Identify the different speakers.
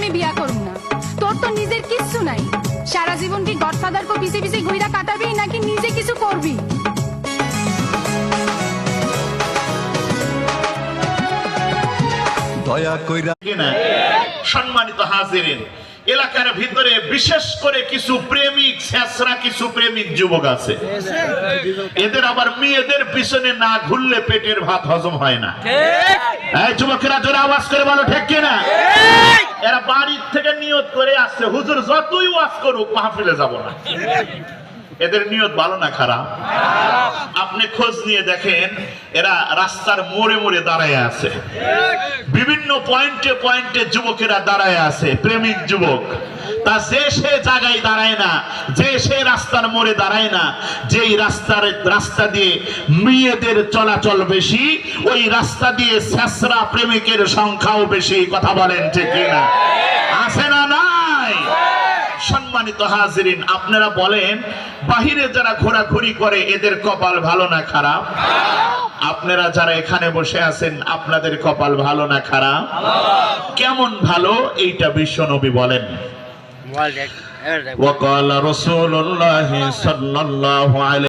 Speaker 1: আমি বিয়া করব না। তোর তো নিজের কিচ্ছু নাই, সারা জীবন কি গডফাদার কো পিছে পিছে ঘুইরা কাটাবি নাকি নিজে কিছু করবি?
Speaker 2: দয়া কইরা
Speaker 3: কিনা সম্মানিত হাজিরিন, এলাকার ভিতরে বিশেষ করে কিছু প্রেমিক ছেঁচড়া কিছু প্রেমিক যুবক আছে, এদের আবার মেয়েদের পিছনে না ঘুরলে পেটের ভাত হজম হয় না। এই যুবকেরা জোরে আওয়াজ করে বলো ঠিক কিনা? এরা বাড়ির থেকে নিয়ত করে আসছে, হুজুর যতই ওয়াজ করুক মাহফিলে যাব না। এদের নিয়ত ভালো না খারাপ? আপনি খোঁজ নিয়ে দেখেন, এরা রাস্তার মোড়ে মোড়ে দাঁড়ায় আছে, বিভিন্ন পয়েন্টে পয়েন্টে যুবকেরা দাঁড়ায় আছে, প্রেমিক যুবক। তা যে সে জায়গায় দাঁড়ায় না, যে সে রাস্তার মোড়ে দাঁড়ায় না, যেই রাস্তা দিয়ে মেয়েদের চলাচল বেশি, ওই রাস্তা দিয়ে ছেঁচড়া প্রেমিকের সংখ্যাও বেশি। কথা বলেন ঠিক কিনা? আছে না নাই? সম্মানিত হাজিরিন, আপনারা বলেন বাহিরে যারা ঘোরাঘুরি করে এদের কপাল ভালো না খারাপ? আপনারা যারা এখানে বসে আছেন আপনাদের কপাল ভালো না খারাপ? কেমন ভালো এইটা বিশ্বনবী বলেন। ওয়াকাল রাসূলুল্লাহ সাল্লাল্লাহু আলাইহি